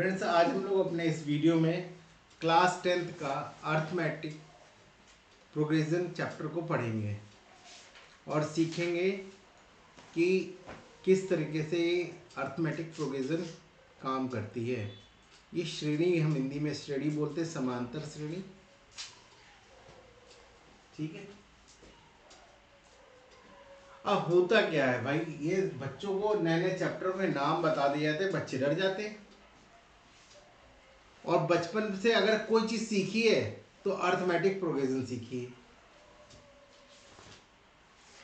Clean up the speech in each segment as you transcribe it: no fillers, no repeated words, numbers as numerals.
Friends, आज हम लोग अपने इस वीडियो में क्लास 10th का अर्थमेटिक प्रोग्रेशन चैप्टर को पढ़ेंगे और सीखेंगे कि किस तरीके से अर्थमेटिक प्रोग्रेशन काम करती है। ये श्रेणी हम हिंदी में श्रेणी बोलते हैं, समांतर श्रेणी। ठीक है। अब होता क्या है भाई, ये बच्चों को नए नए चैप्टर में नाम बता दिए जाते, बच्चे डर जाते हैं। और बचपन से अगर कोई चीज सीखी है तो अर्थमेटिक प्रोग्रेशन सीखी है।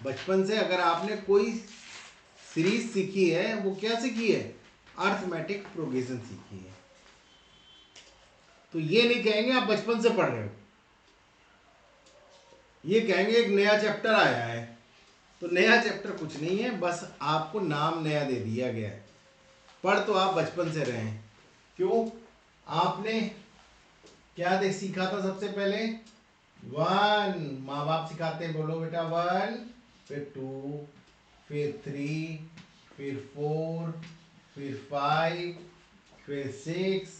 बचपन से अगर आपने कोई सीरीज सीखी है, वो क्या सीखी है? अर्थमेटिक प्रोग्रेशन सीखी है। तो ये नहीं कहेंगे आप बचपन से पढ़ रहे हो, ये कहेंगे एक नया चैप्टर आया है। तो नया चैप्टर कुछ नहीं है, बस आपको नाम नया दे दिया गया है। पढ़ तो आप बचपन से रहे हैं। क्यों? आपने क्या देख सीखा था सबसे पहले? वन, माँ बाप सिखाते हैं, बोलो बेटा वन, फिर टू, फिर थ्री, फिर फोर, फिर फाइव, फिर सिक्स,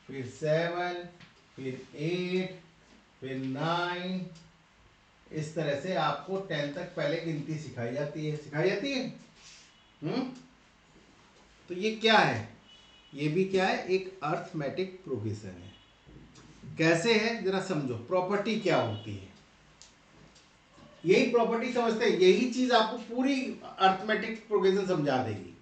फिर सेवन, फिर एट, फिर नाइन। इस तरह से आपको 10 तक पहले गिनती सिखाई जाती है। तो ये क्या है? ये भी क्या है? एक अर्थमेटिक प्रोग्रेशन है। कैसे है जरा समझो। प्रॉपर्टी क्या होती है, यही प्रॉपर्टी समझते हैं। यही चीज आपको पूरी अर्थमेटिक प्रोग्रेशन समझा देगी।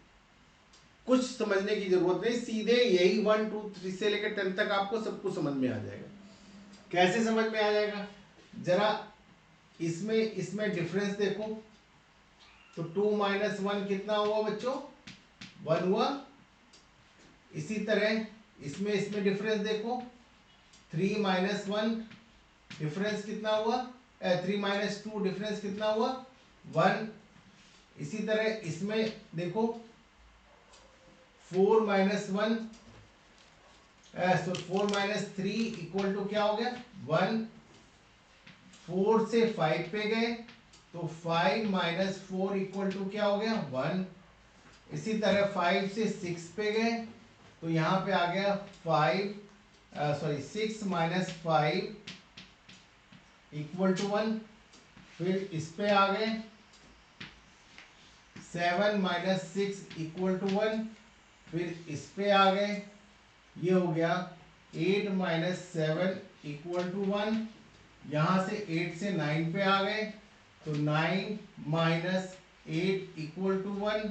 कुछ समझने की जरूरत नहीं, सीधे यही 1 2 3 से लेकर 10 तक आपको सब कुछ समझ में आ जाएगा। कैसे समझ में आ जाएगा? जरा इसमें डिफरेंस देखो। तो 2 - 1 कितना हुआ बच्चों? 1 हुआ। इसी तरह इसमें डिफरेंस देखो। 3 - 1 डिफरेंस कितना हुआ? 3 - 2 डिफरेंस कितना हुआ? 1। इसी तरह इसमें देखो 4 - 1 तो 4 - 3 इक्वल टू क्या हो गया? 1। 4 से 5 पे गए तो 5 - 4 इक्वल टू क्या हो गया? 1। इसी तरह 5 से 6 पे गए तो यहां पे आ गया 6 - 5 इक्वल टू 1। फिर इस पे आ गए 7 - 6 इक्वल टू 1। फिर इस पे आ गए, ये हो गया 8 - 7 इक्वल टू 1। यहां से 8 से 9 पे आ गए तो 9 - 8 इक्वल टू 1।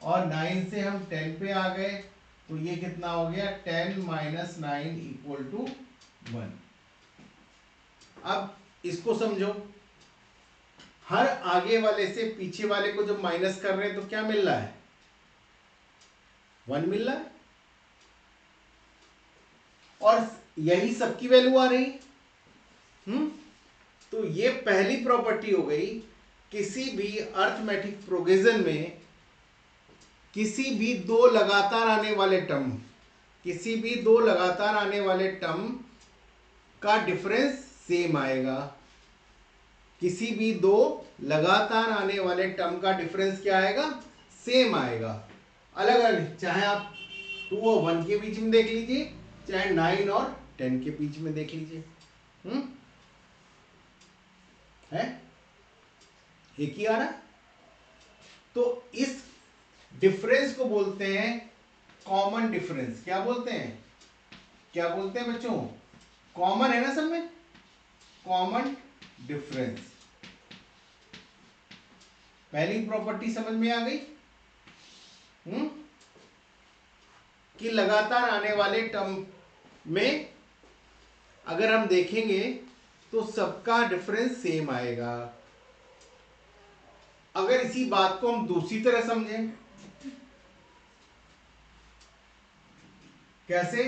और 9 से हम 10 पे आ गए तो ये कितना हो गया? 10 - 9 इक्वल टू 1। अब इसको समझो। हर आगे वाले से पीछे वाले को जब माइनस कर रहे हैं तो क्या मिल रहा है? 1 मिल रहा है। और यही सबकी वैल्यू आ रही। तो ये पहली प्रॉपर्टी हो गई। किसी भी अर्थमेटिक प्रोग्रेशन में किसी भी दो लगातार आने वाले टर्म का डिफरेंस सेम आएगा। किसी भी दो लगातार आने वाले टर्म का डिफरेंस क्या आएगा? सेम आएगा। अलग अलग, चाहे आप 2 और 1 के बीच में देख लीजिए, चाहे 9 और 10 के बीच में देख लीजिए। है एक ही आ रहा। तो इस डिफरेंस को बोलते हैं कॉमन डिफरेंस। क्या बोलते हैं बच्चों? कॉमन है ना सब में, कॉमन डिफरेंस। पहली प्रॉपर्टी समझ में आ गई कि लगातार आने वाले टर्म में अगर हम देखेंगे तो सबका डिफरेंस सेम आएगा। अगर इसी बात को हम दूसरी तरह समझें, कैसे?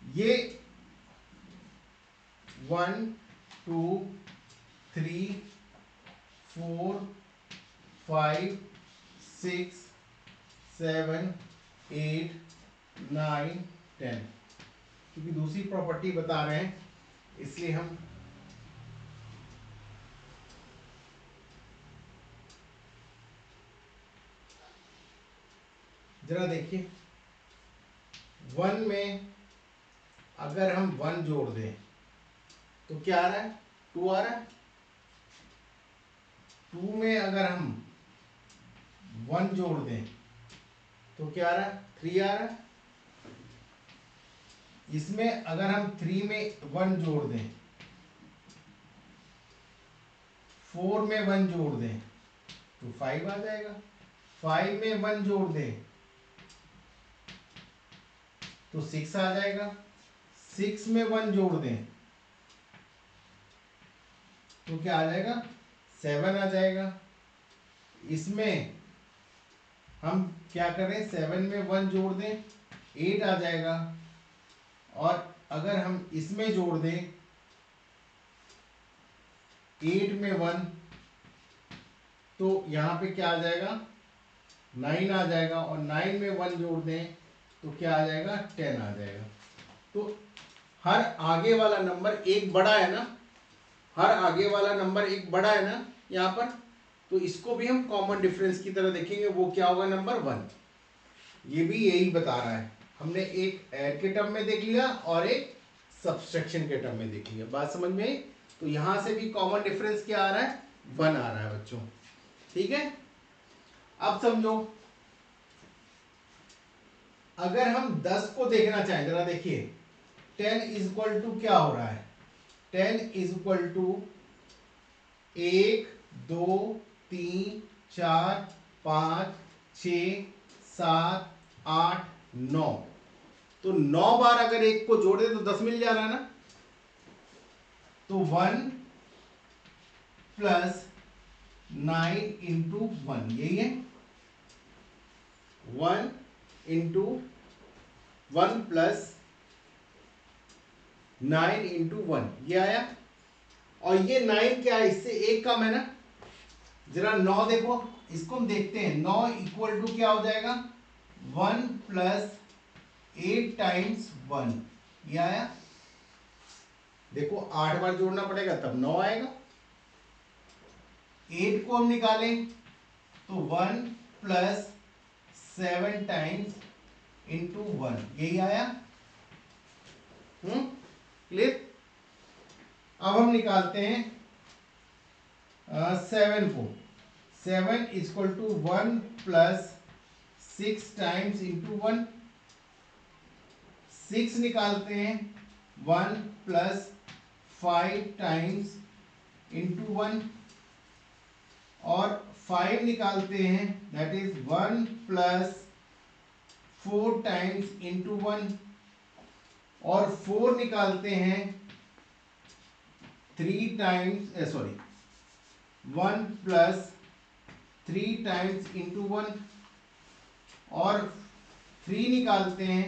ये 1 2 3 4 5 6 7 8 9 10, क्योंकि दूसरी प्रॉपर्टी बता रहे हैं इसलिए हम जरा देखिए। 1 में अगर हम 1 जोड़ दें तो क्या आ रहा है, 2 आ रहा है। 2 में अगर हम 1 जोड़ दें तो क्या आ रहा है, 3 आ रहा है। इसमें अगर हम 3 में 1 जोड़ दें, 4 में 1 जोड़ दें तो 5 आ जाएगा। 5 में 1 जोड़ दें तो 6 आ जाएगा। 6 में 1 जोड़ दें तो क्या आ जाएगा, 7 आ जाएगा। इसमें हम क्या करें, 7 में 1 जोड़ दें 8 आ जाएगा। और अगर हम इसमें जोड़ दें 8 में 1 तो यहां पे क्या आ जाएगा, 9 आ जाएगा। और 9 में 1 जोड़ दें तो क्या आ जाएगा, 10 आ जाएगा। तो हर आगे वाला नंबर एक बड़ा है ना, हर आगे वाला नंबर एक बड़ा है ना यहाँ पर, तो इसको भी हम कॉमन डिफरेंस की तरह देखेंगे। वो क्या होगा, नंबर 1। ये भी यही बता रहा है। हमने एक ऐड के टर्म में देख लिया और एक सब्सट्रैक्शन के टर्म में देख लिया। बात समझ में आई? तो यहां से भी कॉमन डिफरेंस क्या आ रहा है, 1 आ रहा है बच्चों। ठीक है, अब समझो अगर हम 10 को देखना चाहें, जरा देखिए 10 इज इक्वल टू क्या हो रहा है, 10 इज इक्वल टू 1 2 3 4 5 6 7 8 9। तो 9 बार अगर एक को जोड़ दे तो 10 मिल जा रहा है ना। तो 1 प्लस 9 इंटू 1 यही है। 1 इंटू 1 प्लस 9 इंटू 1 ये आया। और ये 9 क्या है, इससे एक कम है ना। जरा 9 देखो, इसको हम देखते हैं। 9 इक्वल टू क्या हो जाएगा, 1 प्लस 8 टाइम्स 1 ये आया। देखो 8 बार जोड़ना पड़ेगा तब 9 आएगा। 8 को हम निकालें तो 1 प्लस 7 टाइम्स इंटू 1 यही आया। क्लियर। अब हम निकालते हैं 7 को। 7 equal to 1 plus 6 times into 1। 6 निकालते हैं 1 प्लस 5 टाइम्स इंटू 1। और 5 निकालते हैं that is 1 plus 4 times into 1। और 4 निकालते हैं 3 टाइम्स 1 प्लस 3 टाइम्स इंटू 1। और 3 निकालते हैं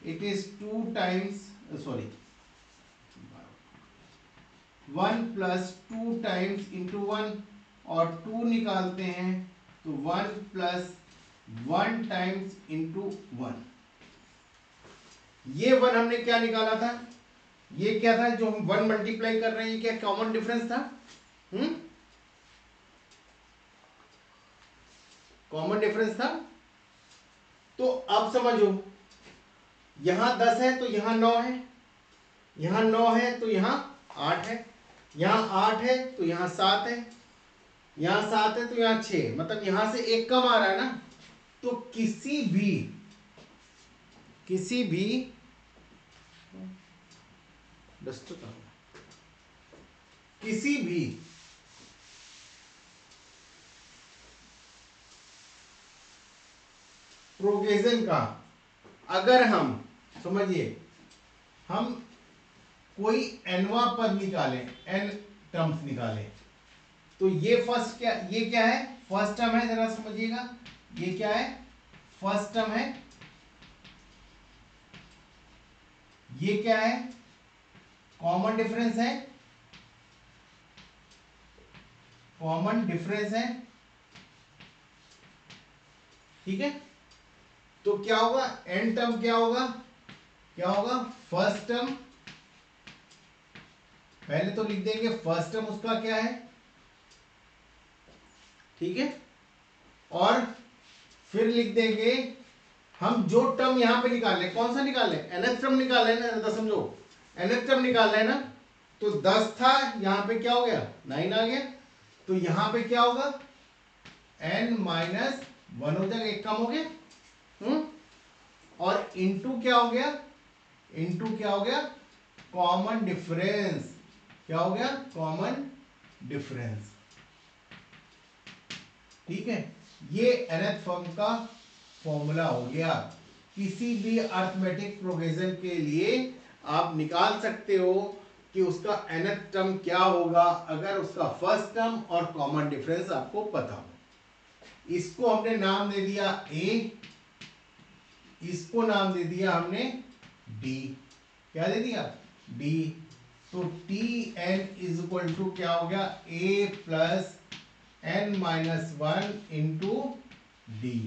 it is 2 times 1 plus 2 times into 1। और 2 निकालते हैं तो 1 प्लस 1 टाइम्स इंटू 1। ये 1 हमने क्या निकाला था, ये क्या था जो हम 1 मल्टीप्लाई कर रहे हैं, ये क्या कॉमन डिफरेंस था। कॉमन डिफरेंस था। तो अब समझो यहां 10 है तो यहां 9 है, यहां 9 है तो यहां 8 है, यहां 8 है तो यहां 7 है, यहां 7 है तो यहां 6। मतलब यहां से एक कम आ रहा है ना। तो किसी भी डस्टर का किसी भी प्रोग्रेशन का अगर हम समझिए हम कोई nवां पद निकालें, n टर्म्स निकालें, तो ये फर्स्ट क्या, ये क्या है, फर्स्ट टर्म है। जरा समझिएगा ये क्या है, फर्स्ट टर्म है। ये क्या है, कॉमन डिफरेंस है, कॉमन डिफरेंस है। ठीक है। तो क्या होगा, एन टर्म क्या होगा, क्या होगा, फर्स्ट टर्म। पहले तो लिख देंगे फर्स्ट टर्म उसका क्या है। ठीक है। और फिर लिख देंगे हम जो टर्म यहां पे निकाल ले, कौन सा निकाल ले, nth टर्म निकाल है ना, तो समझो nth टर्म निकाल है ना, तो 10 था, यहां पे क्या हो गया 9 आ गया, तो यहां पे क्या होगा n माइनस 1 हो जाएगा, एक कम हो गया। और इनटू क्या हो गया, इनटू क्या हो गया, कॉमन डिफरेंस, क्या हो गया कॉमन डिफरेंस। ठीक है, ये nth फॉर्म का फॉर्मूला हो गया। किसी भी अर्थमेटिक प्रोग्रेशन के लिए आप निकाल सकते हो कि उसका nth टर्म क्या होगा अगर उसका फर्स्ट टर्म और कॉमन डिफरेंस आपको पता हो। इसको हमने नाम दे दिया a, इसको नाम दे दिया हमने d, क्या दे दिया d। तो Tn इज इक्वल टू क्या हो गया a plus n minus 1 into D.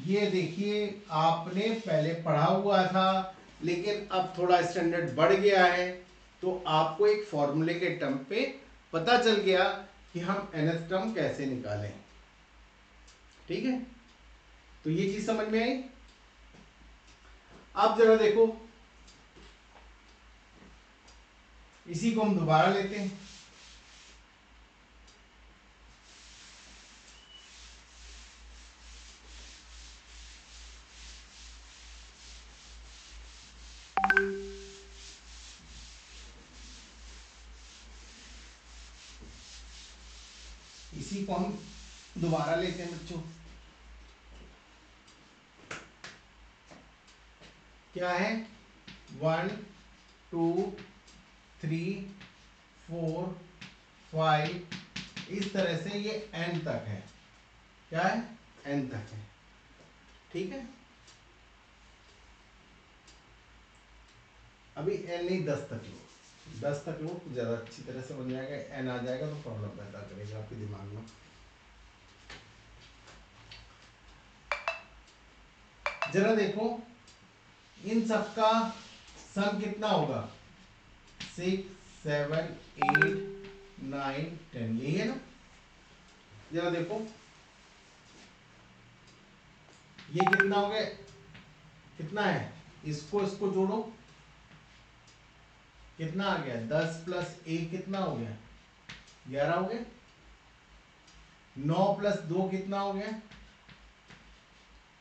ये देखिए आपने पहले पढ़ा हुआ था, लेकिन अब थोड़ा स्टैंडर्ड बढ़ गया है, तो आपको एक फॉर्मूले के टर्म पे पता चल गया कि हम nth टर्म कैसे निकालें। ठीक है, तो ये चीज समझ में आई। अब जरा देखो, इसी को हम दोबारा लेते हैं। इसी को हम दोबारा लेते हैं बच्चों। क्या है 1 2 3 4 5, इस तरह से ये n तक है। क्या है n तक है। ठीक है, अभी n नहीं 10 तक लो, 10 तक लो तो ज्यादा अच्छी तरह से बन जाएगा। n आ जाएगा तो प्रॉब्लम पैदा करेगा आपके दिमाग में। जरा देखो इन सब का सम कितना होगा, 6 7 8 9 10, यही है ना। जरा देखो ये कितना हो गया, कितना है, इसको जोड़ो, कितना आ गया 10 प्लस 1 कितना हो गया 11 हो गया। 9 प्लस 2 कितना हो गया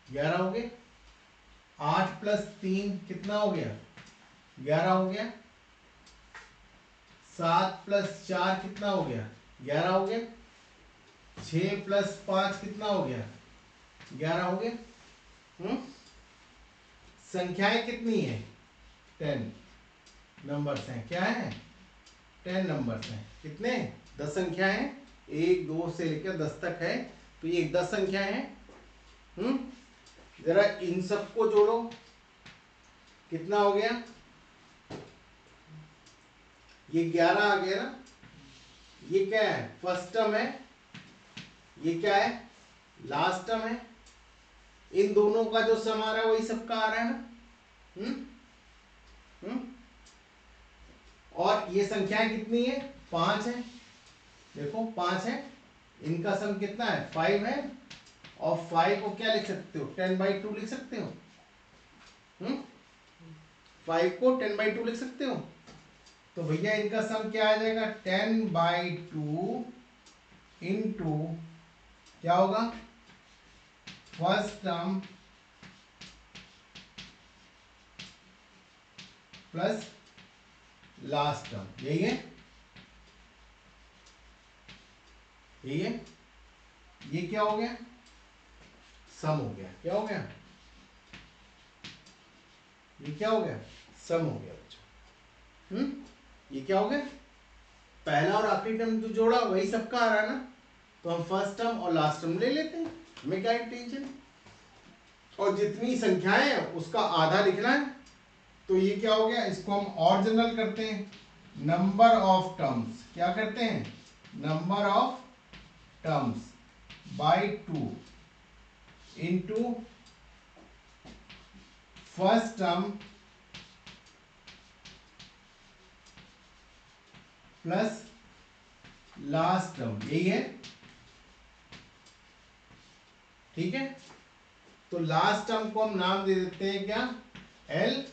11 हो गया। 8 प्लस 3 कितना हो गया 11 हो गया। 7 प्लस 4 कितना हो गया 11 हो गया। 6 प्लस 5 कितना हो गया 11 हो गया। संख्याएं कितनी है 10 नंबर्स हैं, क्या है 10 नंबर्स हैं। कितने 10 संख्याएं हैं, 1 2 से लेकर 10 तक है, तो ये 10 संख्याएं हैं। जरा इन सबको जोड़ो, कितना हो गया, ये 11 आ गया ना। ये क्या है फर्स्ट टर्म है, ये क्या है लास्ट टर्म है। इन दोनों का जो सम आ रहा है वही सबका आ रहा है ना। और ये संख्याएं कितनी है 5 है, देखो 5 है। इनका सम कितना है 5 है, और 5 को क्या लिख सकते हो 10/2 लिख सकते हो। 5 को 10/2 लिख सकते हो। तो भैया इनका सम क्या आ जाएगा 10/2 इंटू क्या होगा first term plus last term, यही है, यही है। ये क्या हो गया सम हो गया, क्या हो गया, ये क्या हो गया सम हो गया बच्चों। ये क्या हो गया पहला और आखिरी टर्म जो जोड़ा वही सबका आ रहा है ना, तो हम फर्स्ट टर्म और लास्ट टर्म ले लेते हैं, हमें क्या टेंशन। और जितनी संख्याएं हैं उसका आधा लिखना है, तो ये क्या हो गया, इसको हम और जनरल करते हैं, नंबर ऑफ टर्म्स, क्या करते हैं number of terms by 2 into first term plus last term, यही है। ठीक है, तो लास्ट टर्म को हम नाम दे देते हैं क्या, एल,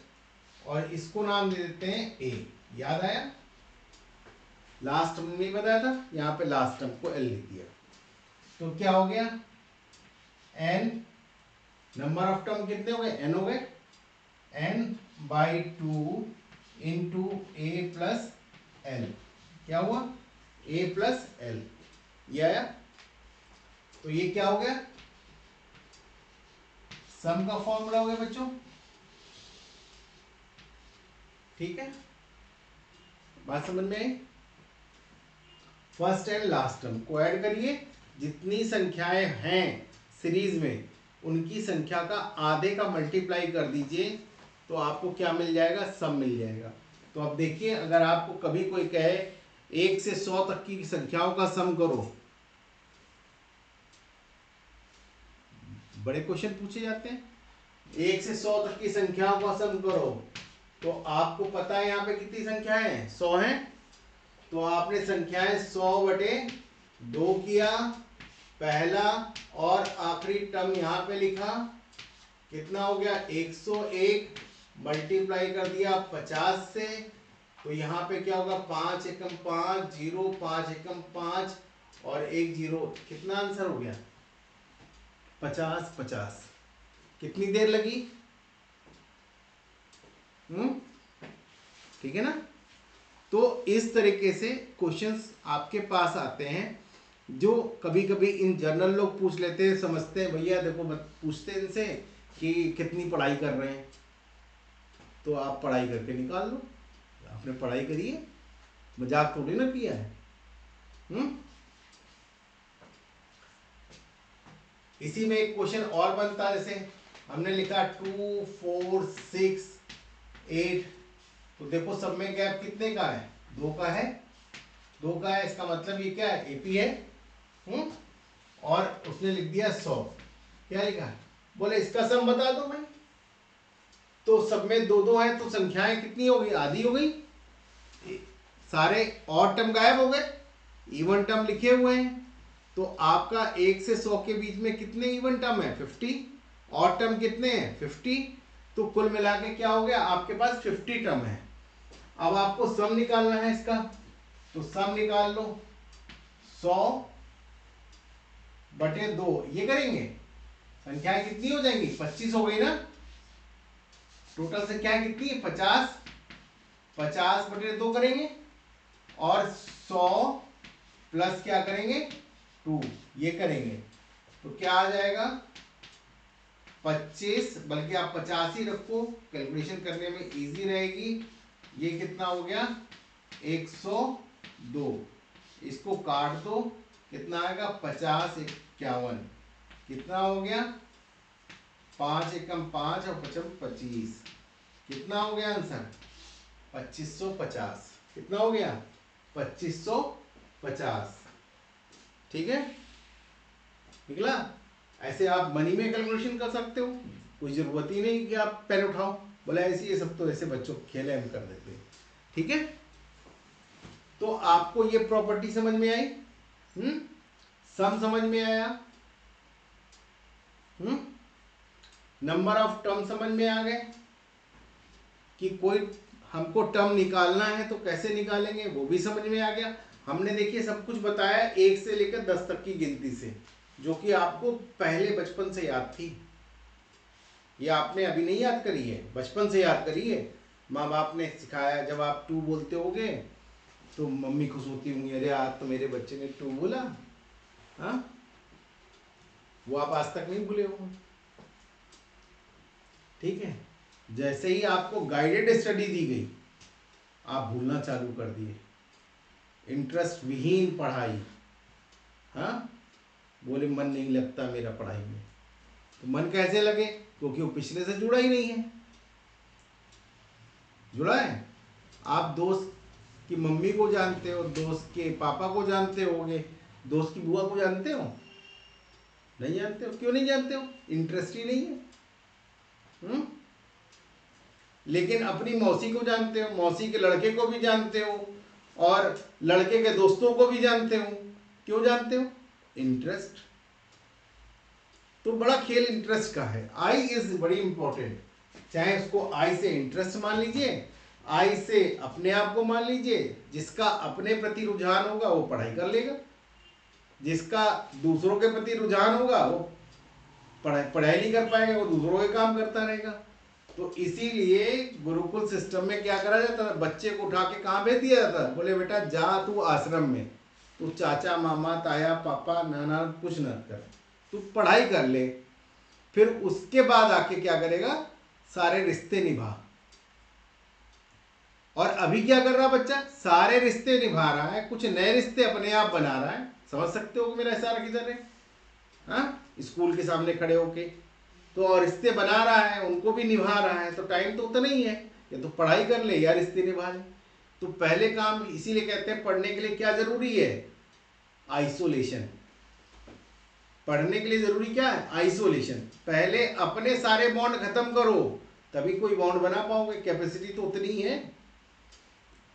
और इसको नाम दे देते हैं ए। याद आया, लास्ट टर्म नहीं बताया था, यहां पे लास्ट टर्म को एल लिख दिया। तो क्या हो गया, एन, नंबर ऑफ टर्म कितने हो गए, एन हो गए, n/2 इंटू ए प्लस एल। क्या हुआ, a प्लस एल, ये आया। तो ये क्या हो गया, सम का फॉर्मूला हो गया बच्चों। ठीक है, बात समझ में आई। फर्स्ट एंड लास्ट टर्म को ऐड करिए, जितनी संख्याएं हैं सीरीज में उनकी संख्या का आधे का मल्टीप्लाई कर दीजिए, तो आपको क्या मिल जाएगा, सम मिल जाएगा। तो अब देखिए, अगर आपको कभी कोई कहे 1 से 100 तक की संख्याओं का सम करो, बड़े क्वेश्चन पूछे जाते हैं, 1 से 100 तक की संख्याओं का सम करो, तो आपको पता है यहाँ पे कितनी संख्याएं हैं, 100 हैं। तो आपने संख्याएं 100/2 किया पहला, और आखिरी टर्म यहां पे लिखा, कितना हो गया 101, मल्टीप्लाई कर दिया 50 से, तो यहां पे क्या होगा 5 एकम 5, 0, 5 एकम 5 और 1 0, कितना आंसर हो गया 50 50। कितनी देर लगी, ठीक है ना। तो इस तरीके से क्वेश्चंस आपके पास आते हैं, जो कभी कभी इन जनरल लोग पूछ लेते हैं, समझते हैं भैया देखो, पूछते हैं इनसे कि कितनी पढ़ाई कर रहे हैं, तो आप पढ़ाई करके निकाल लो, आपने पढ़ाई करी है, मजाक थोड़ी ना किया है। इसी में एक क्वेश्चन और बनता है, जैसे हमने लिखा 2 4 6 8, तो देखो सब में गैप कितने का है, 2 का है, 2 का है, इसका मतलब ये क्या है, एपी है। और उसने लिख दिया 100, क्या लिखा, बोले इसका सम बता दो भाई। तो सब में 2 2 है, तो संख्याएं कितनी हो गई, आधी हो गई, सारे और टर्म गायब हो गए, इवन टर्म लिखे हुए हैं। तो आपका 1 से 100 के बीच में कितने इवन टर्म है, 50, और टर्म कितने हैं 50, तो कुल मिला के क्या हो गया, आपके पास 50 टर्म है। अब आपको सम निकालना है इसका, तो सम निकाल लो, 100/2, ये करेंगे, संख्याएं कितनी हो जाएंगी, 25 हो गई ना, टोटल संख्याएं कितनी है 50, 50/2 करेंगे, और 100 प्लस क्या करेंगे 2, ये करेंगे, तो क्या आ जाएगा 25, बल्कि आप 50 ही रखो, कैलकुलेशन करने में इजी रहेगी। ये कितना हो गया 102, इसको काट दो, कितना आएगा 50 51, कितना हो गया 5 एकम 5 और 5 25, कितना हो गया आंसर 2550, कितना हो गया 2550। ठीक है, निकला। ऐसे आप मनी में कैलकुलेशन कर सकते हो, कोई जरूरत ही नहीं कि आप पेन उठाओ, बोला ऐसे, ये सब तो ऐसे बच्चों खेले हम कर देते हैं। ठीक है, तो आपको ये प्रॉपर्टी समझ में आई, सम समझ में आया, नंबर ऑफ टर्म समझ में आ गए, कि कोई हमको टर्म निकालना है तो कैसे निकालेंगे वो भी समझ में आ गया। हमने देखिए सब कुछ बताया 1 से लेकर 10 तक की गिनती से, जो कि आपको पहले बचपन से याद थी, ये आपने अभी नहीं याद करी है, बचपन से याद करी है, माँ बाप ने सिखाया। जब आप 2 बोलते होगे तो मम्मी खुश होती होंगी, अरे आज तो मेरे बच्चे ने 2 बोला, हाँ, वो आप आज तक नहीं भूले होंगे। ठीक है, जैसे ही आपको गाइडेड स्टडी दी गई, आप भूलना चालू कर दिए, इंटरेस्ट विहीन पढ़ाई, हाँ, बोले मन नहीं लगता मेरा पढ़ाई में, तो मन कैसे लगे, क्योंकि वो पिछले से जुड़ा ही नहीं है। जुड़ा है, आप दोस्त की मम्मी को जानते हो, दोस्त के पापा को जानते होगे, दोस्त की बुआ को जानते हो, नहीं जानते हो, क्यों नहीं जानते हो, इंटरेस्ट ही नहीं है। लेकिन अपनी मौसी को जानते हो, मौसी के लड़के को भी जानते हो, और लड़के के दोस्तों को भी जानते हो, क्यों जानते हो, इंटरेस्ट। तो बड़ा खेल इंटरेस्ट का है। आई इज बड़ी इंपॉर्टेंट, चाहे उसको आई से इंटरेस्ट मान लीजिए, आई से अपने आप को मान लीजिए। जिसका अपने प्रति रुझान होगा वो पढ़ाई कर लेगा, जिसका दूसरों के प्रति रुझान होगा वो पढ़ाई नहीं कर पाएगा, वो दूसरों के काम करता रहेगा। तो इसीलिए गुरुकुल सिस्टम में क्या करा जाता था, बच्चे को उठा के कहाँ भेज दिया जाता, बोले बेटा जा तू आश्रम में, तू चाचा मामा ताया पापा नाना कुछ न कर, तू पढ़ाई कर ले, फिर उसके बाद आके क्या करेगा, सारे रिश्ते निभा। और अभी क्या कर रहा बच्चा, सारे रिश्ते निभा रहा है, कुछ नए रिश्ते अपने आप बना रहा है। समझ सकते हो मेरा इशारा किधर है? हाँ, स्कूल के सामने खड़े होके तो और रिश्ते बना रहा है, उनको भी निभा रहा है। तो टाइम तो उतना ही है, या तो पढ़ाई कर ले या रिश्ते निभा ले। तो पहले काम, इसीलिए कहते हैं पढ़ने के लिए क्या जरूरी है, आइसोलेशन। पढ़ने के लिए जरूरी क्या है, आइसोलेशन। पहले अपने सारे बॉन्ड खत्म करो, तभी कोई बॉन्ड बना पाओगे, कैपेसिटी तो उतनी ही है।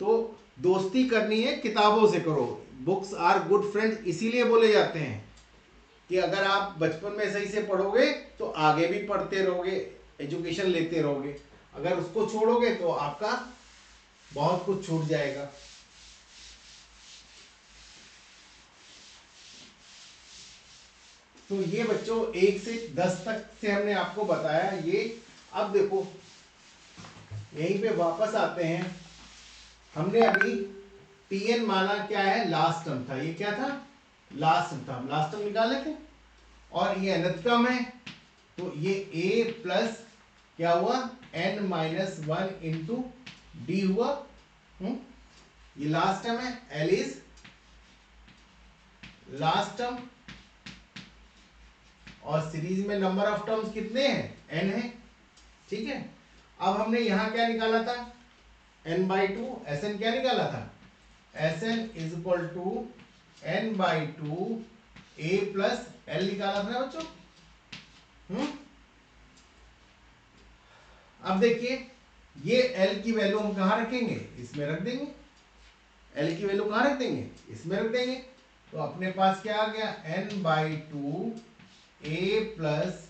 तो दोस्ती करनी है किताबों से करो, बुक्स आर गुड फ्रेंड इसीलिए बोले जाते हैं कि अगर आप बचपन में सही से पढ़ोगे तो आगे भी पढ़ते रहोगे, एजुकेशन लेते रहोगे। अगर उसको छोड़ोगे तो आपका बहुत कुछ छूट जाएगा। तो ये बच्चों 1 से 10 तक से हमने आपको बताया ये। अब देखो यहीं पे वापस आते हैं। हमने अभी टीएन माना क्या है, लास्ट टर्म था, ये क्या था, लास्ट टर्म, लास्ट टर्म निकाले थे। और ये nth टर्म है, तो ये a प्लस क्या हुआ, n-1 इंटू डी हुआ। ये लास्ट टर्म है, L इज लास्ट टर्म। और सीरीज में नंबर ऑफ टर्म्स कितने हैं, n है, ठीक है। अब हमने यहां क्या निकाला था, n/2, Sn क्या निकाला था, Sn is equal to n/2 a plus L निकाला था ना बच्चों। अब देखिए ये L की वैल्यू हम कहां रखेंगे, इसमें रख देंगे। L की वैल्यू कहां रख देंगे, इसमें रख देंगे। तो अपने पास क्या आ गया, n/2 a प्लस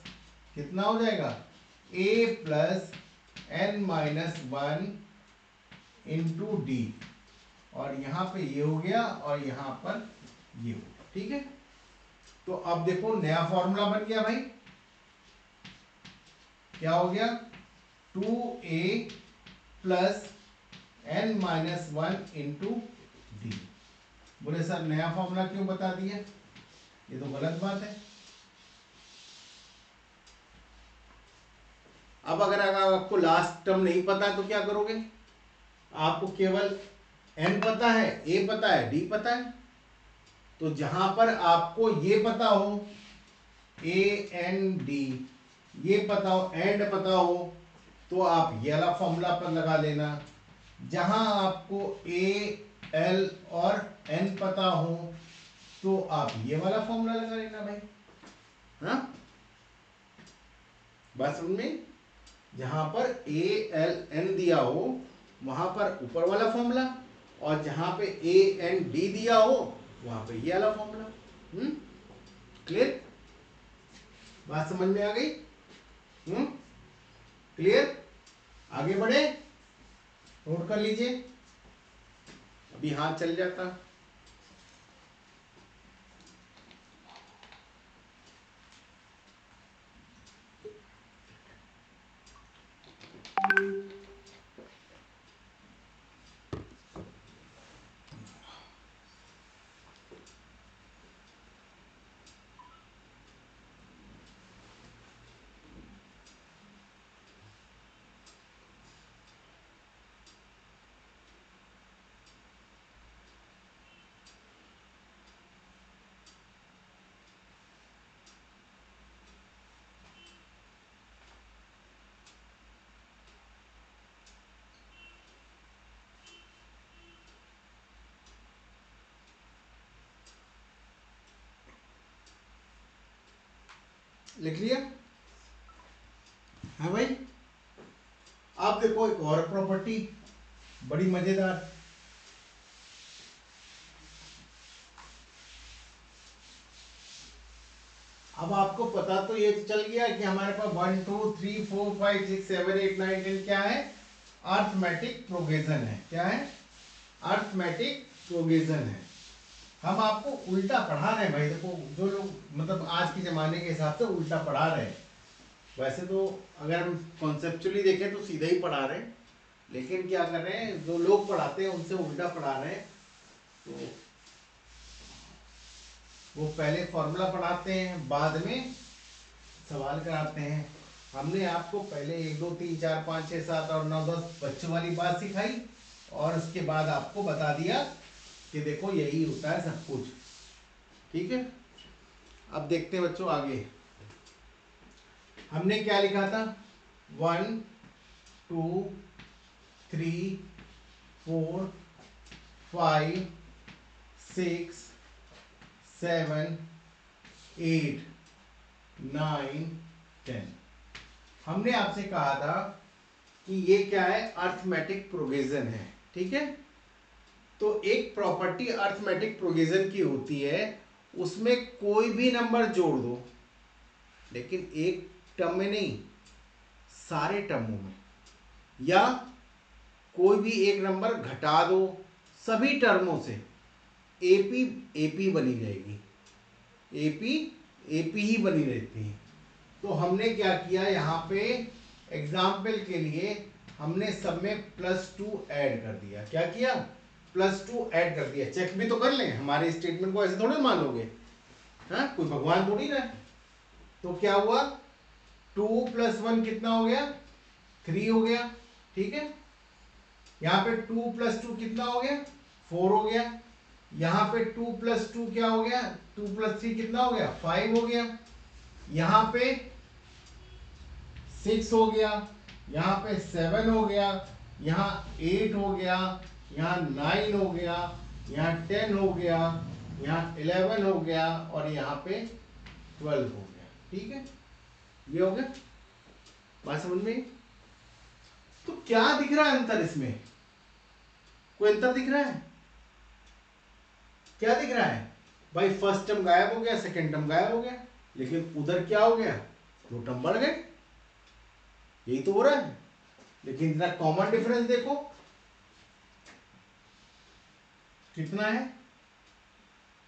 कितना हो जाएगा, a plus n-1 into D. और यहां पे ये हो गया और यहां पर ये हो गया, ठीक है। तो अब देखो नया फॉर्मूला बन गया भाई, क्या हो गया, 2a plus n-1 into D. बोले सर नया फॉर्मूला क्यों बता दिया, ये तो गलत बात है। अब अगर आपको लास्ट टर्म नहीं पता तो क्या करोगे, आपको केवल n पता है, a पता है, d पता है। तो जहां पर आपको ये पता हो a n d, ये पता हो, एंड पता हो, तो आप ये वाला फॉर्मूला पर लगा लेना। जहां आपको a l और n पता हो तो आप ये वाला फॉर्मूला लगा लेना भाई। हाँ, बात समझ में, जहां पर a l n दिया हो वहां पर ऊपर वाला फॉर्मूला, और जहां पे a n d दिया हो वहां पे ये वाला फॉर्मूला। क्लियर, बात समझ में आ गई। क्लियर, आगे बढ़े, नोट कर लीजिए, अभी हाथ चल जाता। लिख लिया, है भाई। आप देखो एक और प्रॉपर्टी बड़ी मजेदार, अब आपको पता तो ये तो चल गया कि हमारे पास 1 2 3 4 5 6 7 8 9 10 क्या है, अर्थमेटिक प्रोग्रेशन है। क्या है, अर्थमेटिक प्रोग्रेशन है। हम आपको उल्टा पढ़ा रहे हैं भाई, देखो जो लोग मतलब आज के जमाने के हिसाब से उल्टा पढ़ा रहे हैं। वैसे तो अगर हम कॉन्सेप्चुअली देखें तो सीधा ही पढ़ा रहे हैं, लेकिन क्या कर रहे हैं, जो लोग पढ़ाते हैं उनसे उल्टा पढ़ा रहे हैं। तो वो पहले फॉर्मूला पढ़ाते हैं, बाद में सवाल कराते हैं। हमने आपको पहले 1 2 3 4 5 6 7 और 9 10 बच्चों वाली बात सिखाई, और उसके बाद आपको बता दिया कि देखो यही होता है सब कुछ। ठीक है, अब देखते हैं बच्चों आगे हमने क्या लिखा था। 1 2 3 4 5 6 7 8 9 10। हमने आपसे कहा था कि ये क्या है, अर्थमेटिक प्रोग्रेशन है। ठीक है, तो एक प्रॉपर्टी अर्थमेटिक प्रोग्रेशन की होती है, उसमें कोई भी नंबर जोड़ दो, लेकिन एक टर्म में नहीं, सारे टर्मों में, या कोई भी एक नंबर घटा दो, सभी टर्मों से एपी एपी बनी रहेगी, एपी एपी ही बनी रहती है। तो हमने क्या किया यहाँ पे, एग्जाम्पल के लिए हमने सब में +2 ऐड कर दिया। क्या किया, +2 ऐड कर दिया। चेक भी तो कर लें, हमारे स्टेटमेंट को ऐसे थोड़े मान लोगे, हाँ कोई भगवान थोड़ी ना है। तो क्या हुआ, 2 + 1 कितना हो गया, 3 हो गया। ठीक है, यहाँ पे 2 + 2 कितना हो गया, 4 हो गया। यहाँ पे 2 + 2 क्या हो गया, 2 + 3 कितना हो गया, 5 हो गया। यहाँ पे 6 हो गया, यहाँ पे 7 हो गया, यहाँ 8 हो गया, यहाँ 9 हो गया, यहाँ 10 हो गया, यहाँ 11 हो गया, और यहाँ पे 12 हो गया। ठीक है, ये हो गया, बात समझ में। तो क्या दिख रहा है अंतर इसमें, कोई अंतर दिख रहा है, क्या दिख रहा है भाई, फर्स्ट टर्म गायब हो गया, सेकंड टर्म गायब हो गया, लेकिन उधर क्या हो गया, 2 टर्म बढ़ गए, यही तो हो रहा है। लेकिन जरा कॉमन डिफरेंस देखो कितना है,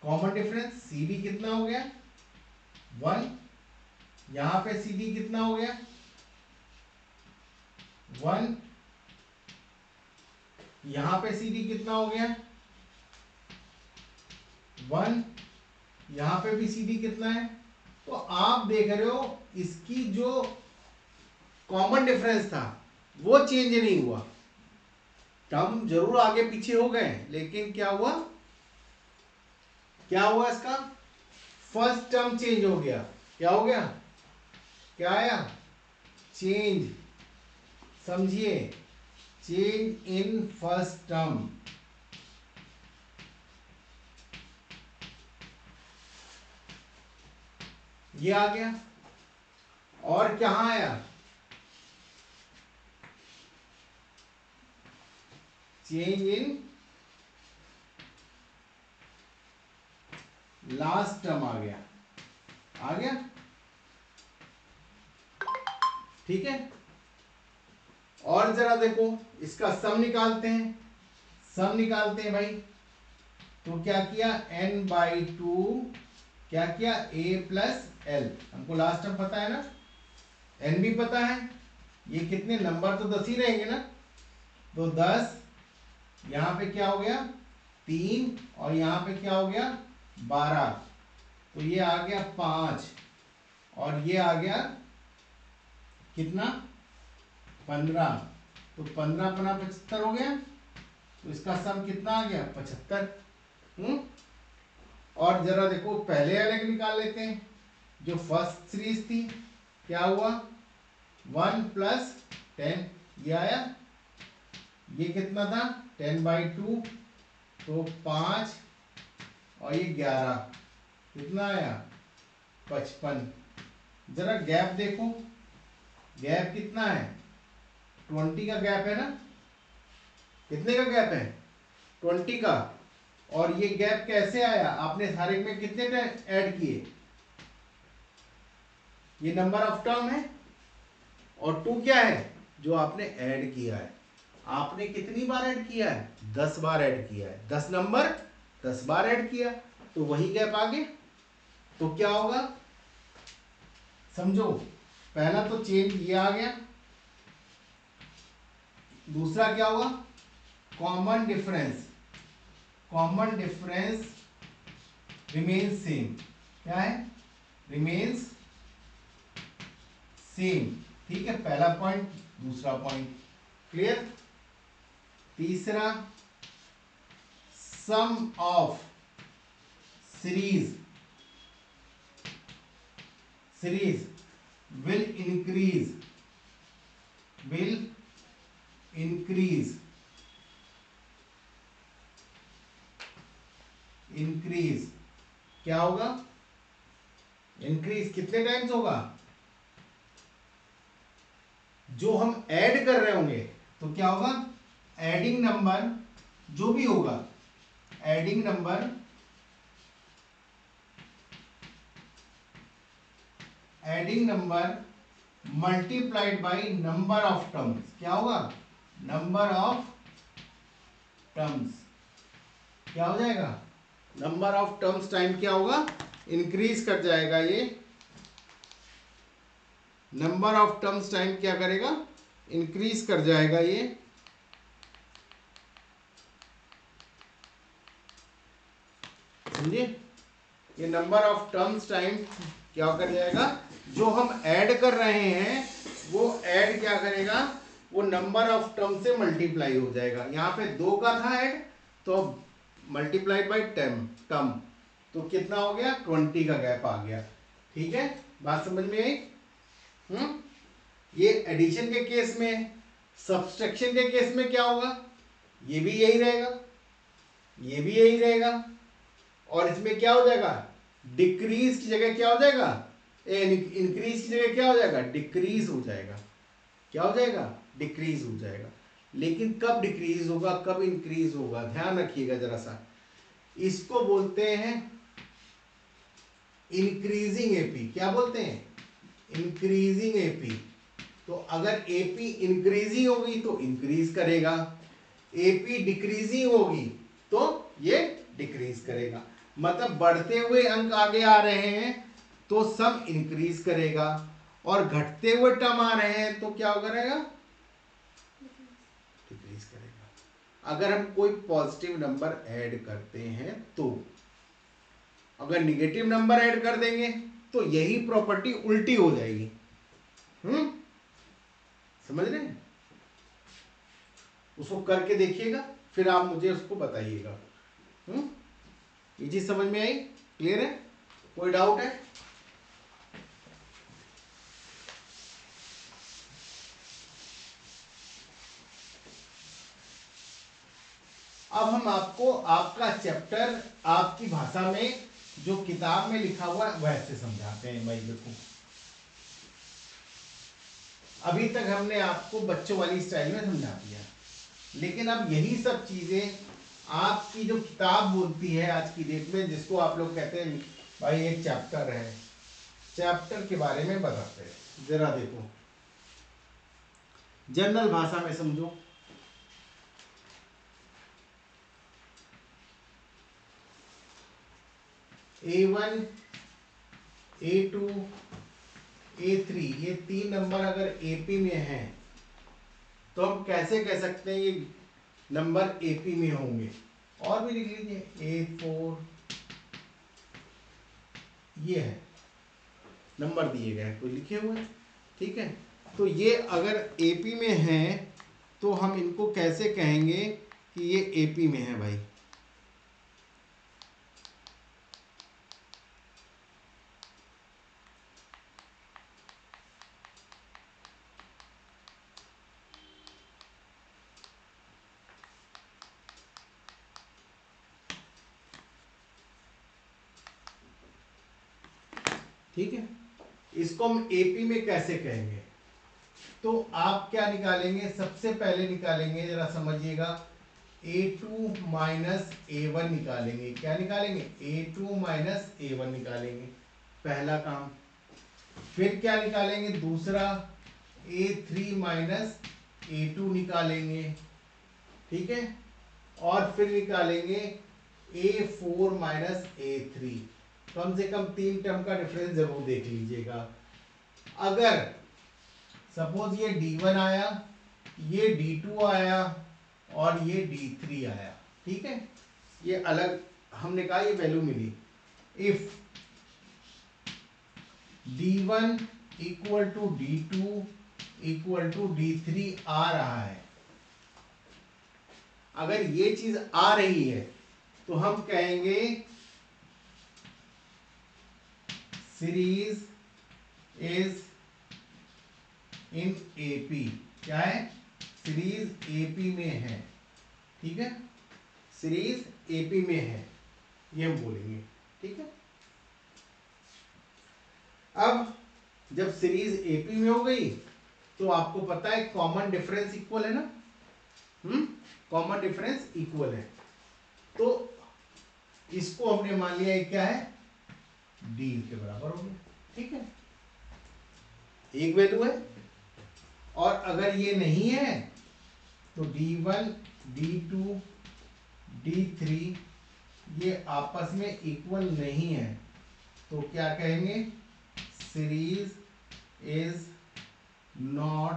कॉमन डिफरेंस CD कितना हो गया, 1। यहां पे CD कितना हो गया, 1। यहां पे CD कितना हो गया, 1। यहां पे भी CD कितना है। तो आप देख रहे हो इसकी जो कॉमन डिफरेंस था वो चेंज नहीं हुआ, टर्म जरूर आगे पीछे हो गए, लेकिन क्या हुआ, क्या हुआ, इसका फर्स्ट टर्म चेंज हो गया। क्या हो गया, क्या आया, चेंज, समझिए, चेंज इन फर्स्ट टर्म। ये आ गया, और क्या आया, चेंज इन लास्ट टर्म आ गया, आ गया। ठीक है, और जरा देखो इसका सम निकालते हैं, सम निकालते हैं भाई। तो क्या किया, n/2, क्या किया, a + l, हमको लास्ट टर्म पता है ना, n भी पता है, ये कितने नंबर तो 10 ही रहेंगे ना, तो 10, यहां पे क्या हो गया 3, और यहां पे क्या हो गया 12, तो ये आ गया 5, और ये आ गया कितना 15, तो 15 × 75 हो गया, तो इसका सम कितना आ गया 75। और जरा देखो पहले अलग निकाल लेते हैं, जो फर्स्ट सीरीज थी, क्या हुआ 1 + 10, ये आया, ये कितना था 10/2, तो 5, और ये 11, कितना आया 55। जरा गैप देखो, गैप कितना है 20 का गैप है ना, कितने का गैप है 20 का। और ये गैप कैसे आया, आपने सारे में कितने ऐड किए ये नंबर ऑफ टर्म है, और 2 क्या है, जो आपने ऐड किया है। आपने कितनी बार ऐड किया है, 10 बार ऐड किया है, 10 नंबर 10 बार ऐड किया, तो वही गैप आ गया। तो क्या होगा, समझो, पहला तो चेंज ये आ गया, दूसरा क्या होगा, common difference, common difference remains same. क्या है, रिमेन्स सेम। ठीक है, पहला पॉइंट, दूसरा पॉइंट क्लियर। तीसरा, सम ऑफ सीरीज विल इंक्रीज क्या होगा, इंक्रीज कितने टाइम्स होगा, जो हम ऐड कर रहे होंगे, तो क्या होगा, एडिंग नंबर जो भी होगा, adding number multiplied by number of terms. क्या होगा, नंबर ऑफ टर्म्स क्या हो जाएगा, नंबर ऑफ टर्म्स टाइम क्या होगा, इंक्रीज कर जाएगा। ये नंबर ऑफ टर्म्स टाइम क्या करेगा, इंक्रीज कर जाएगा। ये समझिए, ये नंबर ऑफ टर्म्स टाइम क्या कर जाएगा, जो हम ऐड कर रहे हैं वो ऐड क्या करेगा, वो नंबर ऑफ टर्म से मल्टीप्लाई हो जाएगा। यहाँ पे 2 का था ऐड, तो मल्टीप्लाइड बाई टर्म, तो कितना हो गया, 20 का गैप आ गया। ठीक है, बात समझ में आई। ये एडिशन के केस में, सब्सट्रैक्शन के केस में क्या होगा, ये भी यही रहेगा, ये भी यही रहेगा, और इसमें क्या हो जाएगा, डिक्रीज की जगह क्या हो जाएगा, इंक्रीज की जगह क्या हो जाएगा, डिक्रीज हो जाएगा। क्या हो जाएगा, डिक्रीज हो जाएगा। लेकिन कब डिक्रीज होगा, कब इंक्रीज होगा, ध्यान रखिएगा जरा सा। इसको बोलते हैं इंक्रीजिंग एपी। क्या बोलते हैं, इंक्रीजिंग एपी। तो अगर एपी इंक्रीजिंग होगी तो इंक्रीज करेगा, एपी डिक्रीजिंग होगी तो ये डिक्रीज करेगा। मतलब बढ़ते हुए अंक आगे आ रहे हैं तो सम इंक्रीज करेगा, और घटते हुए टर्म आ रहे हैं तो क्या करेगा, डिक्रीज करेगा। अगर हम कोई पॉजिटिव नंबर ऐड करते हैं तो, अगर निगेटिव नंबर ऐड कर देंगे तो यही प्रॉपर्टी उल्टी हो जाएगी। समझ रहे हैं, उसको करके देखिएगा, फिर आप मुझे उसको बताइएगा। ये चीज समझ में आई, क्लियर है, कोई डाउट है। अब हम आपको आपका चैप्टर आपकी भाषा में जो किताब में लिखा हुआ है वैसे समझाते हैं। भाई देखो, अभी तक हमने आपको बच्चों वाली स्टाइल में समझा दिया, लेकिन अब यही सब चीजें आपकी जो किताब बोलती है आज की डेट में, जिसको आप लोग कहते हैं भाई एक चैप्टर है, चैप्टर के बारे में बताते हैं। जरा देखो, जनरल भाषा में समझो। A1, A2, A3, ये 3 नंबर अगर AP में हैं तो हम कैसे कह सकते हैं ये नंबर AP में होंगे। और भी लिख लीजिए, A4, ये है नंबर दिए गए कोई लिखे हुए, ठीक है। तो ये अगर AP में हैं तो हम इनको कैसे कहेंगे कि ये AP में है भाई। ठीक है, इसको हम AP में कैसे कहेंगे, तो आप क्या निकालेंगे, सबसे पहले निकालेंगे, जरा समझिएगा, A2 माइनस A1 निकालेंगे। क्या निकालेंगे, A2 माइनस A1 निकालेंगे, पहला काम। फिर क्या निकालेंगे, दूसरा A3 माइनस A2 निकालेंगे, ठीक है, और फिर निकालेंगे A4 माइनस A3। कम से कम 3 टर्म का डिफरेंस जरूर देख लीजिएगा। अगर सपोज ये D1 आया, ये D2 आया और ये D3 आया, ठीक है, ये अलग हमने कहा ये वैल्यू मिली। If D1 equal to D2 equal to D3 आ रहा है, अगर ये चीज आ रही है तो हम कहेंगे सीरीज इज इन एपी। क्या है, सीरीज एपी में है, ठीक है, सीरीज एपी में है, ये हम बोलेंगे, ठीक है। अब जब सीरीज एपी में हो गई तो आपको पता है कॉमन डिफरेंस इक्वल है ना, कॉमन डिफरेंस इक्वल है, तो इसको हमने मान लिया ये क्या है, डी के बराबर हो गया, ठीक है, एक वैल्यू है। और अगर ये नहीं है तो D1 D2 D3 ये आपस में इक्वल नहीं है, तो क्या कहेंगे, series is not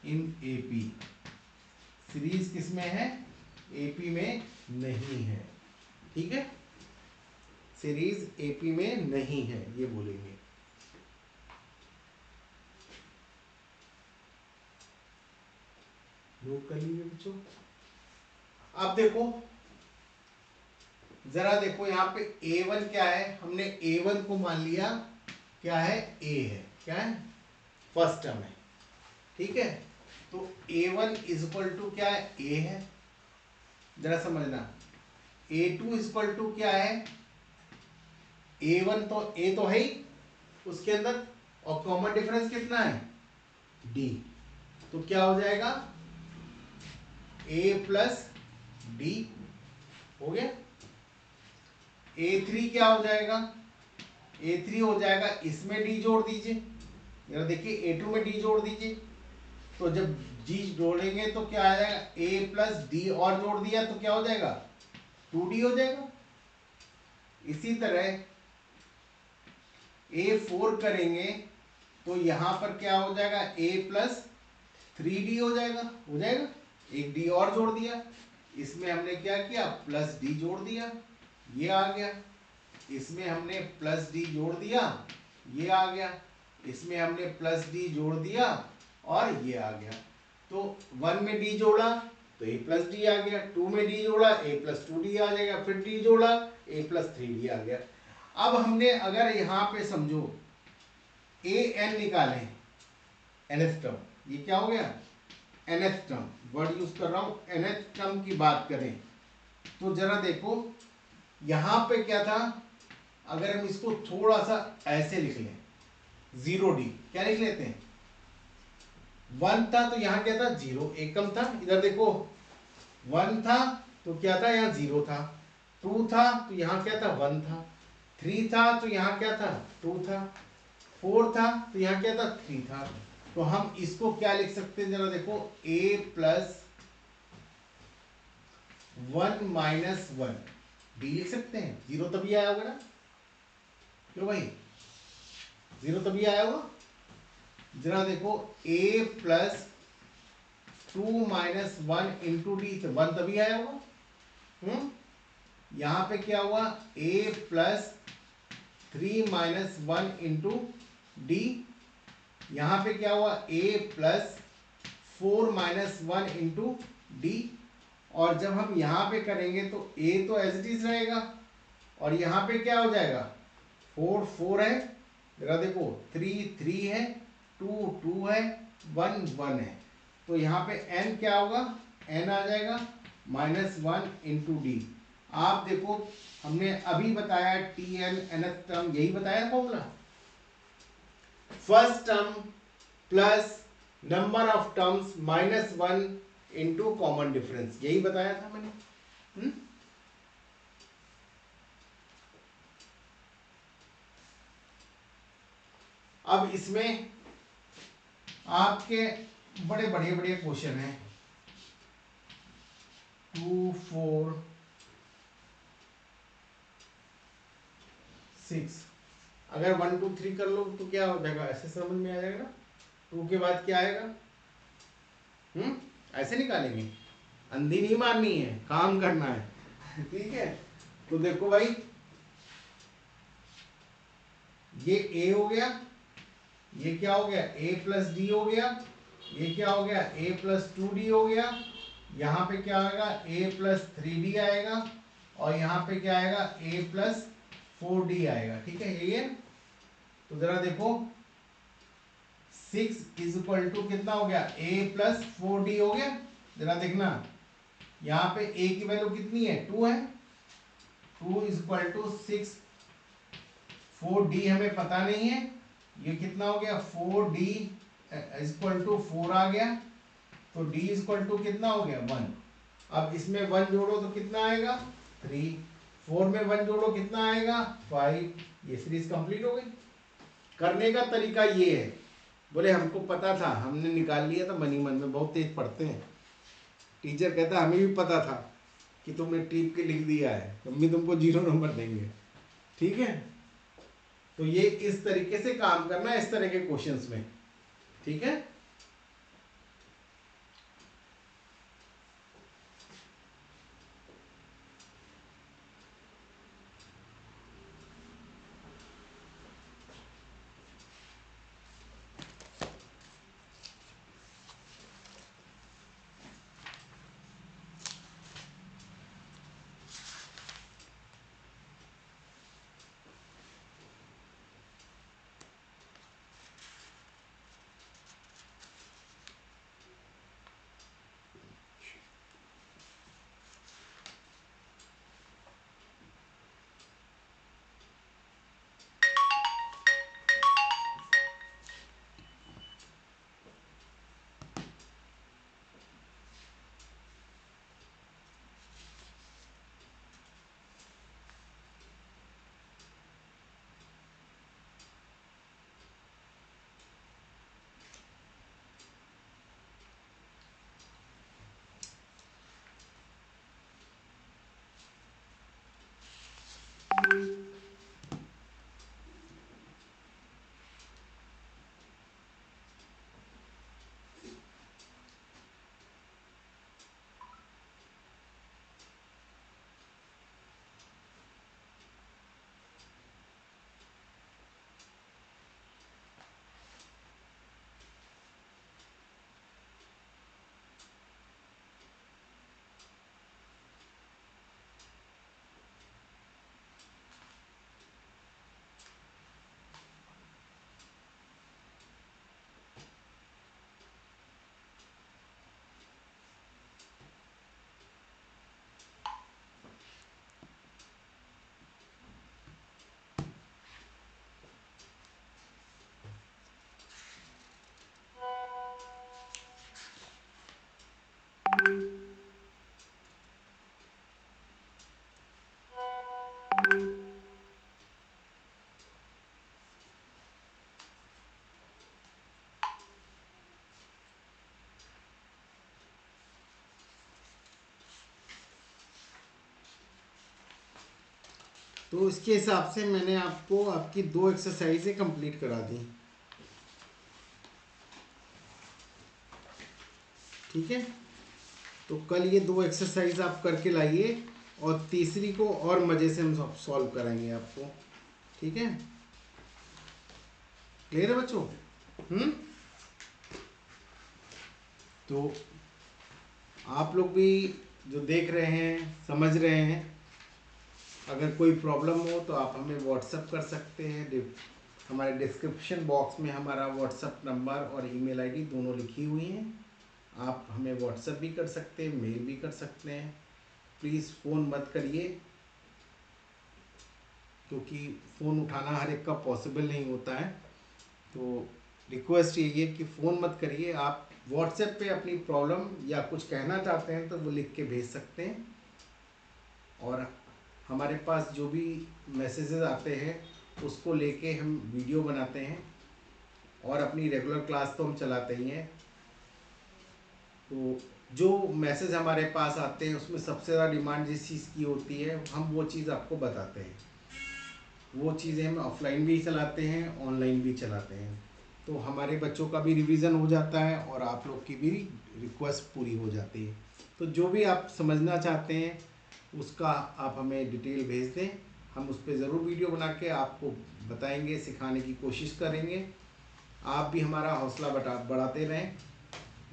in AP. Series किसमें है, एपी में नहीं है, ठीक है, सीरीज एपी में नहीं है, ये बोलेंगे। नोट कर लीजिए बच्चों। अब देखो, जरा देखो यहाँ पे A1 क्या है, हमने A1 को मान लिया क्या है, A है, क्या है, फर्स्ट टर्म है, ठीक है, तो A1 इज इक्वल टू क्या है, A है, जरा समझना। A2 इज इक्वल टू क्या है, A1 तो A तो है ही उसके अंदर, और कॉमन डिफरेंस कितना है, D, तो क्या हो जाएगा, A प्लस D हो गया। A3 क्या हो जाएगा, A3 हो जाएगा, इसमें D जोड़ दीजिए, जरा देखिए A2 में D जोड़ दीजिए, तो जब D जोड़ेंगे तो क्या आ जाएगा, A प्लस D और जोड़ दिया तो क्या हो जाएगा, 2D हो जाएगा। इसी तरह A4 करेंगे तो यहां पर क्या हो जाएगा, A प्लस 3D हो जाएगा, एक D और जोड़ दिया, इसमें हमने क्या किया, प्लस D जोड़ दिया, ये आ गया, इसमें हमने प्लस डी जोड़ दिया, ये आ गया, इसमें हमने प्लस डी जोड़ दिया और ये आ गया। तो 1 में डी जोड़ा तो ए प्लस डी आ गया, 2 में डी जोड़ा ए प्लस 2D आ जाएगा, फिर डी जोड़ा ए प्लस 3D आ गया। अब हमने अगर यहाँ पे समझो ए एन निकालें, nth टर्म, ये क्या हो गया, nth टर्म, वर्ड यूज कर रहा हूँ, nth टर्म की बात करें तो जरा देखो यहाँ पे क्या था, अगर हम इसको थोड़ा सा ऐसे लिख लें, 0D क्या लिख लेते हैं, 1 था तो यहां क्या था, 0, एक कम था, इधर देखो 1 था तो क्या था, यहाँ 0 था, 2 था तो यहाँ क्या था, 1 था, 3 था तो यहाँ क्या था, 2 था, 4 था तो यहाँ क्या था, 3 था। तो हम इसको क्या लिख सकते हैं, जरा देखो, a प्लस 1 माइनस 1 डी लिख सकते हैं, 0 तभी आया होगा ना, क्यों भाई, 0 तभी आया होगा। जरा देखो a plus 2 minus 1 into D, तो 1 तभी आया होगा। यहां पे क्या हुआ, a plus 3 minus 1 into D, यहां पे क्या हुआ, a plus 4 minus 1 into D, और जब हम यहां पे करेंगे तो a तो एज इट इज रहेगा, और यहां पे क्या हो जाएगा, 4 4 है, जरा देखो 3 3 है, 2 2 है, 1 1 है, तो यहाँ पे n क्या होगा, n आ जाएगा -1 इंटू डी। आप देखो हमने अभी बताया tn nth टर्म, यही बताया formula, first term plus number of terms -1 into common difference, यही बताया था मैंने। अब इसमें आपके बड़े बढ़िया बढ़िया क्वेश्चन हैं, 2 4 6। अगर 1 2 3 कर लो तो क्या हो जाएगा, ऐसे समझ में आ जाएगा ना। 2 के बाद क्या आएगा, ऐसे निकालेंगे, अंधी नहीं मारनी है, काम करना है। ठीक है, तो देखो भाई, ये a हो गया, ये क्या हो गया, a प्लस डी हो गया, ये क्या हो गया, a प्लस 2d हो गया, यहाँ पे क्या आएगा, a प्लस 3d आएगा, और यहाँ पे क्या आएगा, a प्लस 4d आएगा। ठीक है, ये तो जरा देखो, 6 इज इक्वल टू कितना हो गया, a प्लस 4d हो गया। जरा देखना, यहाँ पे a की वैल्यू कितनी है, 2 है, 2 इज इक्वल टू 6, 4d हमें पता नहीं है, ये कितना हो गया, 4d इज इक्वल टू 4 आ गया, तो d इज इक्वल टू कितना हो गया, 1। अब इसमें 1 जोड़ो तो कितना आएगा, 3, 4 में 1 जोड़ो कितना आएगा, 5। ये सीरीज कंप्लीट हो गई। करने का तरीका ये है, बोले हमको पता था, हमने निकाल लिया था मनी मन में, बहुत तेज पढ़ते हैं। टीचर कहता हमें भी पता था कि तुमने टिप के लिख दिया है, हम भी तुमको 0 नंबर देंगे। ठीक है, तो ये इस तरीके से काम करना है, इस तरह के क्वेश्चंस में। ठीक है, तो इसके हिसाब से मैंने आपको आपकी 2 एक्सरसाइजें कंप्लीट करा दी। ठीक है, तो कल ये 2 एक्सरसाइज आप करके लाइए, और तीसरी को और मज़े से हम सॉल्व कराएंगे आपको। ठीक है, क्लियर है बच्चों? तो आप लोग भी जो देख रहे हैं, समझ रहे हैं, अगर कोई प्रॉब्लम हो तो आप हमें व्हाट्सएप कर सकते हैं। हमारे डिस्क्रिप्शन बॉक्स में हमारा व्हाट्सएप नंबर और ईमेल आईडी दोनों लिखी हुई हैं। आप हमें व्हाट्सएप भी कर सकते हैं, मेल भी कर सकते हैं। प्लीज़ फ़ोन मत करिए, क्योंकि फ़ोन उठाना हर एक का पॉसिबल नहीं होता है। तो रिक्वेस्ट यही है कि फ़ोन मत करिए, आप व्हाट्सएप पे अपनी प्रॉब्लम या कुछ कहना चाहते हैं तो वो लिख के भेज सकते हैं। और हमारे पास जो भी मैसेजेस आते हैं उसको लेके हम वीडियो बनाते हैं, और अपनी रेगुलर क्लास तो हम चलाते ही हैं। तो जो मैसेज हमारे पास आते हैं उसमें सबसे ज़्यादा डिमांड जिस चीज़ की होती है हम वो चीज़ आपको बताते हैं। वो चीज़ें हम ऑफलाइन भी चलाते हैं, ऑनलाइन भी चलाते हैं। तो हमारे बच्चों का भी रिवीजन हो जाता है और आप लोग की भी रिक्वेस्ट पूरी हो जाती है। तो जो भी आप समझना चाहते हैं उसका आप हमें डिटेल भेज दें, हम उस पर ज़रूर वीडियो बना के आपको बताएंगे, सिखाने की कोशिश करेंगे। आप भी हमारा हौसला बढ़ाते रहें,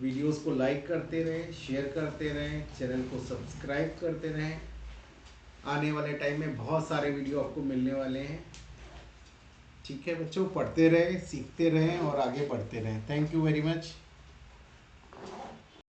वीडियोस को लाइक करते रहें, शेयर करते रहें, चैनल को सब्सक्राइब करते रहें। आने वाले टाइम में बहुत सारे वीडियो आपको मिलने वाले हैं। ठीक है बच्चों, पढ़ते रहें, सीखते रहें और आगे बढ़ते रहें। Thank you very much.